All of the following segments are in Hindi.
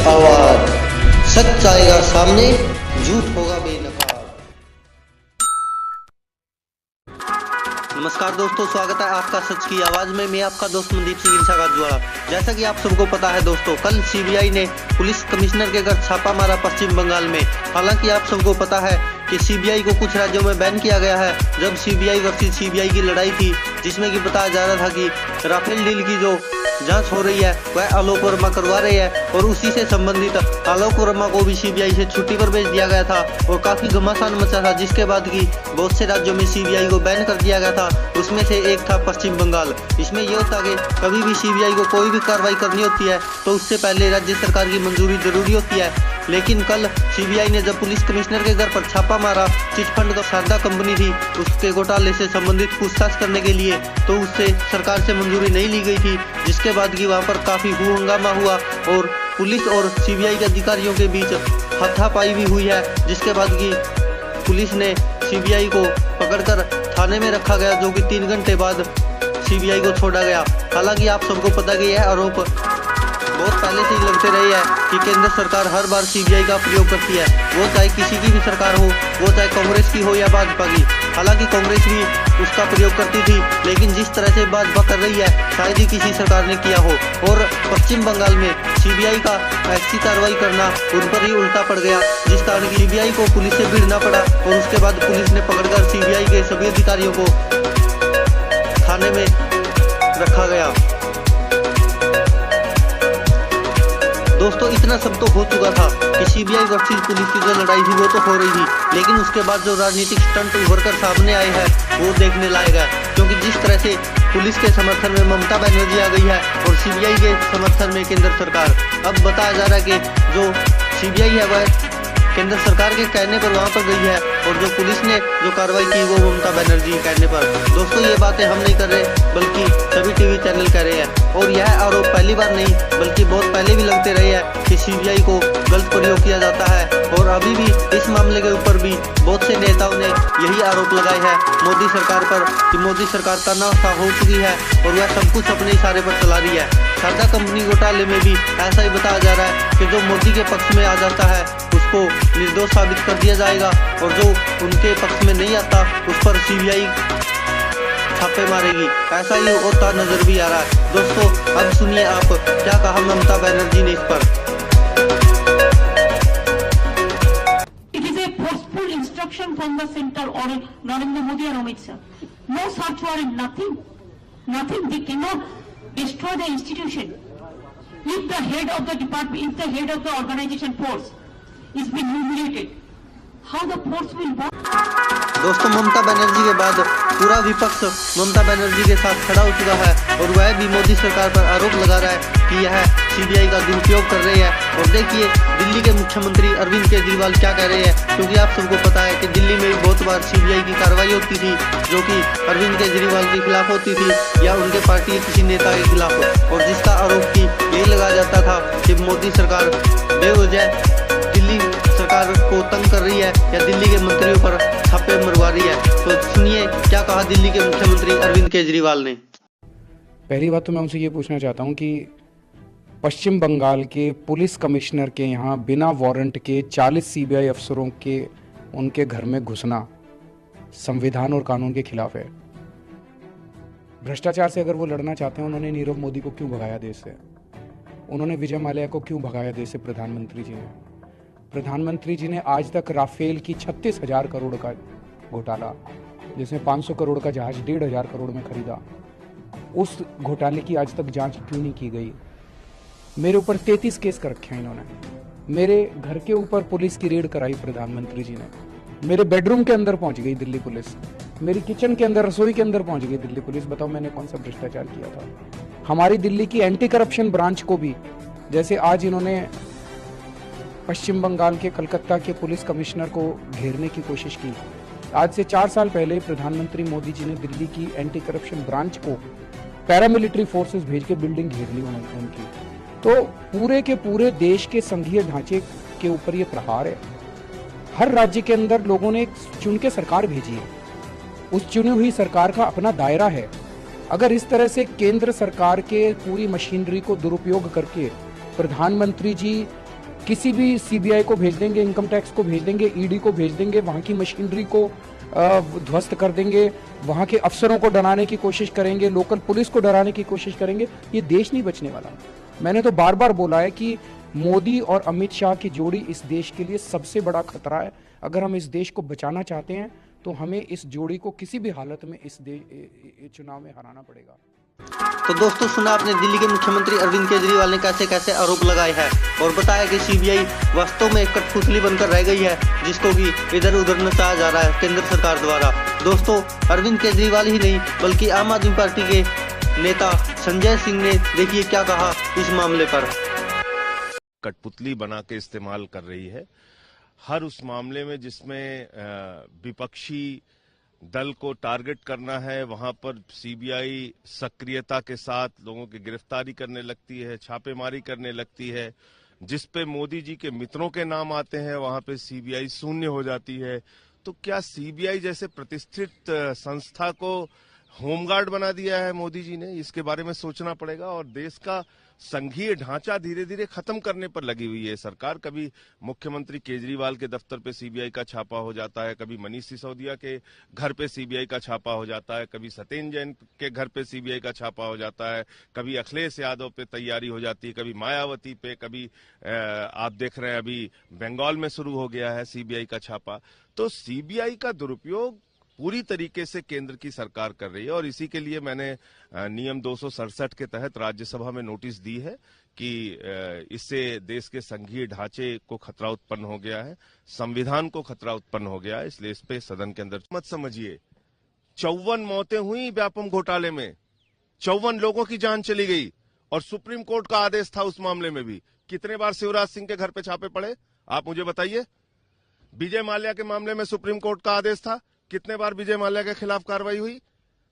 आवाज, सच आएगा सामने, झूठ होगा बेनकाब। नमस्कार दोस्तों, स्वागत है आपका सच की आवाज में। मैं आपका दोस्त मनदीप सिंह ईर्षा गाजवाड़ा। जैसा कि आप सबको पता है दोस्तों, कल सीबीआई ने पुलिस कमिश्नर के घर छापा मारा पश्चिम बंगाल में। हालांकि आप सबको पता है कि सीबीआई को कुछ राज्यों में बैन किया गया है। जब सीबीआई वर्सेस सीबीआई की लड़ाई थी, जिसमें कि बताया जा रहा था कि राफेल डील की जो जांच हो रही है वह आलोक वर्मा करवा रहे हैं, और उसी से संबंधित आलोक वर्मा को भी सीबीआई से छुट्टी पर भेज दिया गया था और काफी घमासान मचा था, जिसके बाद की बहुत से राज्यों में सीबीआई को बैन कर दिया गया था। उसमें से एक था पश्चिम बंगाल। इसमें यह होता कि कभी भी सीबीआई को कोई भी कार्रवाई करनी होती है तो उससे पहले राज्य सरकार की मंजूरी जरूरी होती है। लेकिन कल सीबीआई ने जब पुलिस कमिश्नर के घर पर छापा मारा, चिटफंड का शारदा कंपनी थी, उसके घोटाले से संबंधित पूछताछ करने के लिए, तो उससे सरकार से मंजूरी नहीं ली गई थी, जिसके बाद की वहां पर काफी हंगामा हुआ और पुलिस और सीबीआई के अधिकारियों के बीच हाथापाई भी हुई है। जिसके बाद की पुलिस ने सीबीआई को पकड़कर थाने में रखा गया, जो कि 3 घंटे बाद सीबीआई को छोड़ा गया। हालांकि आप सबको पता कि यह आरोप बहुत पहले से ही लगते रहे हैं कि केंद्र सरकार हर बार सीबीआई का प्रयोग करती है, वो चाहे किसी की भी सरकार हो, वो चाहे कांग्रेस की हो या भाजपा की। हालांकि कांग्रेस भी उसका प्रयोग करती थी, लेकिन जिस तरह से भाजपा कर रही है शायद ही किसी सरकार ने किया हो। और पश्चिम बंगाल में सीबीआई का ऐसी कार्रवाई करना उन पर ही उल्टा पड़ गया, जिस कारण सीबीआई को पुलिस से भिड़ना पड़ा और उसके बाद पुलिस ने पकड़कर सीबीआई के सभी अधिकारियों को थाने में रखा गया। दोस्तों, इतना सब तो हो चुका था कि सीबीआई वर्सेस पुलिस की जो लड़ाई थी वो तो हो रही थी, लेकिन उसके बाद जो राजनीतिक स्टंट उभर कर सामने आए हैं वो देखने लायक है। क्योंकि जिस तरह से पुलिस के समर्थन में ममता बनर्जी आ गई है और सीबीआई के समर्थन में केंद्र सरकार, अब बताया जा रहा है कि जो सीबीआई है वह केंद्र सरकार के कहने पर वहां पर गई है और जो पुलिस ने जो कार्रवाई की वो ममता बनर्जी के कहने पर। दोस्तों, ये बातें हम नहीं कर रहे, बल्कि सभी टीवी चैनल कह रहे हैं, और यह आरोप पहली बार नहीं बल्कि बहुत पहले भी लगते रहे हैं कि सीबीआई को गलत प्रयोग किया जाता है। और अभी भी इस मामले के ऊपर भी बहुत से नेताओं ने यही आरोप लगाए हैं मोदी सरकार पर कि मोदी सरकार तनाव हो चुकी है और वह सब कुछ अपने इशारे पर चला रही है। शारदा कंपनी घोटाले में भी ऐसा ही बताया जा रहा है कि जो मोदी के पक्ष में आ जाता है उसको निर्दोष साबित कर दिया जाएगा, और जो उनके पक्ष में नहीं आता उस पर सीबीआई छापे मारेगी। ऐसा ही होता नजर भी आ रहा है। दोस्तों, अब सुनिए आप क्या कहा ममता बनर्जी ने इस पर। It is a forceful instruction from the center or Narendra Modi and Amit Shah. No search warrant, nothing. They cannot destroy the institution. If the head of the department, if the head of the organization force is being humiliated, how the force will work? दोस्तों, ममता बनर्जी के बाद पूरा विपक्ष ममता बनर्जी के साथ खड़ा हो चुका है और वह भी मोदी सरकार पर आरोप लगा रहा है कि यह सीबीआई का दुरुपयोग कर रही है। और देखिए दिल्ली के मुख्यमंत्री अरविंद केजरीवाल क्या कह रहे हैं, क्योंकि आप सबको पता है कि दिल्ली में बहुत बार सीबीआई की कार्रवाई होती थी जो कि अरविंद केजरीवाल के खिलाफ होती थी या उनके पार्टी के किसी नेता के खिलाफ, और जिसका आरोप की यही लगाया जाता था कि मोदी सरकार बेवजह दिल्ली सरकार को तंग कर रही है या दिल्ली के मंत्रियों पर छापे मरवा रही है। तो सुनिए क्या कहा दिल्ली के मुख्यमंत्री अरविंद केजरीवाल ने। पहली बात तो मैं उनसे ये पूछना चाहता हूँ कि पश्चिम बंगाल के पुलिस कमिश्नर के यहाँ बिना वारंट के 40 सीबीआई अफसरों के उनके घर में घुसना संविधान और कानून के खिलाफ है। भ्रष्टाचार से अगर वो लड़ना चाहते हैं, उन्होंने नीरव मोदी को क्यों भगाया देश से? उन्होंने विजय माल्या को क्यों भगाया देश से? प्रधानमंत्री जी ने आज तक राफेल की 36,000 करोड़ का घोटाला, जिसमें 500 करोड़ का जहाज 1,500 करोड़ में खरीदा, उस घोटाले की आज तक जांच क्यों नहीं की गई? मेरे ऊपर 33 केस कर रखे हैं इन्होंने। मेरे घर के ऊपर पुलिस की रेड कराई प्रधानमंत्री जी ने। मेरे बेडरूम के अंदर पहुंच गई दिल्ली पुलिस, मेरी किचन के अंदर, रसोई के अंदर पहुंच गई दिल्ली पुलिस। बताओ मैंने कौन सा भ्रष्टाचार किया था? हमारी दिल्ली की एंटी करप्शन ब्रांच को भी, जैसे आज इन्होंने पश्चिम बंगाल के कलकत्ता के पुलिस कमिश्नर को घेरने की कोशिश की, आज से 4 साल पहले प्रधानमंत्री मोदी जी ने दिल्ली की एंटी करप्शन ब्रांच को पैरामिलिट्री फोर्सेस भेज के बिल्डिंग घेर ली उनकी। तो पूरे के पूरे देश के संघीय ढांचे के ऊपर ये प्रहार है। हर राज्य के अंदर लोगों ने चुन के सरकार भेजी है, उस चुनी हुई सरकार का अपना दायरा है। अगर इस तरह से केंद्र सरकार के पूरी मशीनरी को दुरुपयोग करके प्रधानमंत्री जी किसी भी सीबीआई को भेज देंगे, इनकम टैक्स को भेज देंगे, ईडी को भेज देंगे, वहां की मशीनरी को ध्वस्त कर देंगे, वहां के अफसरों को डराने की कोशिश करेंगे, लोकल पुलिस को डराने की कोशिश करेंगे। ये देश नहीं बचने वाला। मैंने तो बार बार बोला है कि मोदी और अमित शाह की जोड़ी इस देश के लिए सबसे बड़ा खतरा है। अगर हम इस देश को बचाना चाहते हैं तो हमें इस जोड़ी को किसी भी हालत में इस चुनाव में हराना पड़ेगा। तो दोस्तों, सुना आपने दिल्ली के मुख्यमंत्री अरविंद केजरीवाल ने कैसे कैसे आरोप लगाए हैं और बताया कि सीबीआई वास्तव में एक कठपुतली बनकर रह गई है, जिसको कि इधर उधर नचाया जा रहा है केंद्र सरकार द्वारा। दोस्तों, अरविंद केजरीवाल ही नहीं बल्कि आम आदमी पार्टी के नेता संजय सिंह ने देखिए क्या कहा इस मामले पर। कठपुतली बना के इस्तेमाल कर रही है हर उस मामले में जिसमें विपक्षी दल को टारगेट करना है, वहां पर सीबीआई सक्रियता के साथ लोगों की गिरफ्तारी करने लगती है, छापेमारी करने लगती है। जिस पे मोदी जी के मित्रों के नाम आते हैं वहां पे सीबीआई शून्य हो जाती है। तो क्या सीबीआई जैसे प्रतिष्ठित संस्था को होमगार्ड बना दिया है मोदी जी ने? इसके बारे में सोचना पड़ेगा। और देश का संघीय ढांचा धीरे धीरे खत्म करने पर लगी हुई है सरकार। कभी मुख्यमंत्री केजरीवाल के दफ्तर पे सीबीआई का छापा हो जाता है, कभी मनीष सिसोदिया के घर पे सीबीआई का छापा हो जाता है, कभी सत्येंद्र जैन के घर पे सीबीआई का छापा हो जाता है, कभी अखिलेश यादव पे तैयारी हो जाती है, कभी मायावती पे, कभी आप देख रहे हैं अभी बंगाल में शुरू हो गया है सीबीआई का छापा। तो सीबीआई का दुरुपयोग पूरी तरीके से केंद्र की सरकार कर रही है और इसी के लिए मैंने नियम 267 के तहत राज्यसभा में नोटिस दी है कि इससे देश के संघीय ढांचे को खतरा उत्पन्न हो गया है, संविधान को खतरा उत्पन्न हो गया है, इसलिए इस पे सदन के अंदर मत समझिए। 54 मौतें हुई व्यापम घोटाले में, 54 लोगों की जान चली गई और सुप्रीम कोर्ट का आदेश था उस मामले में भी। कितने बार शिवराज सिंह के घर पे छापे पड़े आप मुझे बताइए। विजय माल्या के मामले में सुप्रीम कोर्ट का आदेश था, कितने बार विजय माल्या के खिलाफ कार्रवाई हुई?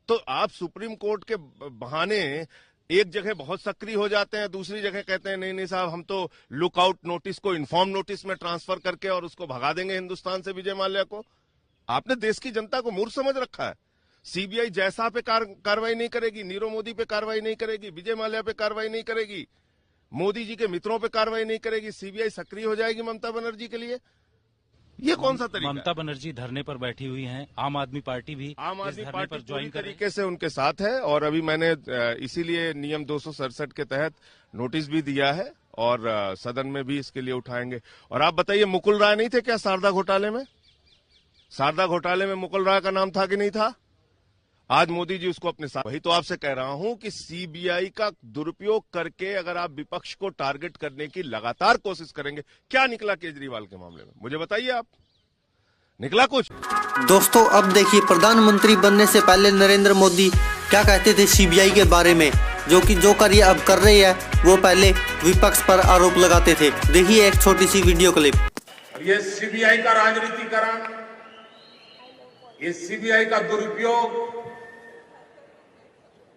तो आप सुप्रीम कोर्ट के बहाने एक जगह बहुत सक्रिय हो जाते हैं, दूसरी जगह कहते हैं नहीं नहीं साहब हम तो लुकआउट नोटिस को इन्फॉर्म नोटिस में ट्रांसफर करके और उसको भगा देंगे हिंदुस्तान से विजय माल्या को। आपने देश की जनता को मूर्ख समझ रखा है। सीबीआई जैसा पे कार्रवाई नहीं करेगी, नीरव मोदी पे कार्रवाई नहीं करेगी, विजय माल्या पे कार्रवाई नहीं करेगी, मोदी जी के मित्रों पे कार्रवाई नहीं करेगी, सीबीआई सक्रिय हो जाएगी ममता बनर्जी के लिए। ये कौन सा तरीका? ममता बनर्जी धरने पर बैठी हुई हैं, आम आदमी पार्टी भी आम आदमी पार्टी पर ज्वाइन तरीके से उनके साथ है और अभी मैंने इसीलिए नियम 267 के तहत नोटिस भी दिया है और सदन में भी इसके लिए उठाएंगे। और आप बताइए, मुकुल राय नहीं थे क्या शारदा घोटाले में? शारदा घोटाले में मुकुल राय का नाम था कि नहीं था? आज मोदी जी उसको अपने साथ। वही तो आपसे कह रहा हूं कि सीबीआई का दुरुपयोग करके अगर आप विपक्ष को टारगेट करने की लगातार कोशिश करेंगे, क्या निकला केजरीवाल के मामले में मुझे बताइए आप, निकला कुछ? दोस्तों, अब देखिए प्रधानमंत्री बनने से पहले नरेंद्र मोदी क्या कहते थे सीबीआई के बारे में, जो कार्य अब कर रही है वो पहले विपक्ष पर आरोप लगाते थे। देखिए एक छोटी सी वीडियो क्लिप। ये सीबीआई का राजनीतिकरण, ये सीबीआई का दुरुपयोग,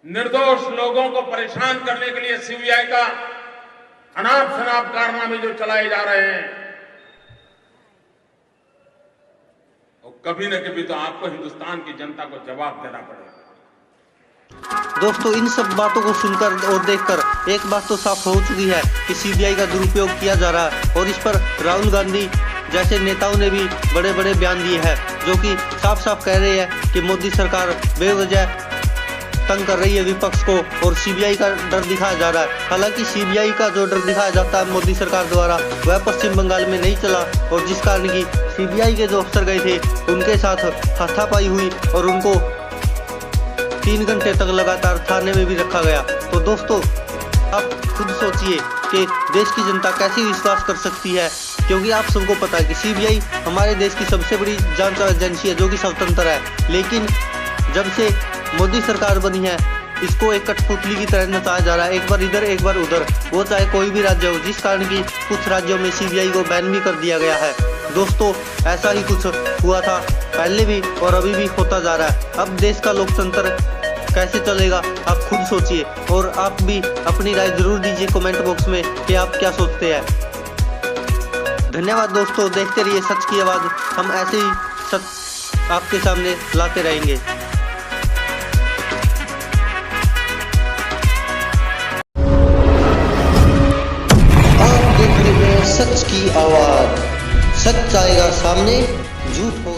निर्दोष लोगों को परेशान करने के लिए सीबीआई का अनाप शनाप कारनामे जो चलाए जा रहे हैं, और कभी न कभी तो आपको हिंदुस्तान की जनता को जवाब देना पड़ेगा। दोस्तों, इन सब बातों को सुनकर और देखकर एक बात तो साफ हो चुकी है कि सीबीआई का दुरुपयोग किया जा रहा है और इस पर राहुल गांधी जैसे नेताओं ने भी बड़े बड़े बयान दिए हैं, जो कि साफ साफ कह रहे हैं कि मोदी सरकार बेवजह तंग कर रही है विपक्ष को और सीबीआई का डर दिखाया जा रहा है। हालांकि सीबीआई का जो डर दिखाया जाता है मोदी सरकार द्वारा वह पश्चिम बंगाल में नहीं चला और जिस कारण की सीबीआई के जो अफसर गए थे उनके साथ हाथापाई हुई और उनको 3 घंटे तक लगातार थाने में भी रखा गया। तो दोस्तों, आप खुद सोचिए कि देश की जनता कैसे विश्वास कर सकती है, क्योंकि आप सबको पता है कि सीबीआई हमारे देश की सबसे बड़ी जांच एजेंसी है जो कि स्वतंत्र है। लेकिन जब से मोदी सरकार बनी है इसको एक कठपुतली की तरह नचाया जा रहा है, एक बार इधर एक बार उधर, वो चाहे कोई भी राज्य हो, जिस कारण की कुछ राज्यों में सीबीआई को बैन भी कर दिया गया है। दोस्तों, ऐसा ही कुछ हुआ था पहले भी और अभी भी होता जा रहा है। अब देश का लोकतंत्र कैसे चलेगा आप खुद सोचिए और आप भी अपनी राय जरूर दीजिए कमेंट बॉक्स में कि आप क्या सोचते हैं। धन्यवाद दोस्तों, देखते रहिए सच की आवाज, हम ऐसे ही सच आपके सामने लाते रहेंगे। सच की की आवाज। सच आएगा सामने, झूठ होगा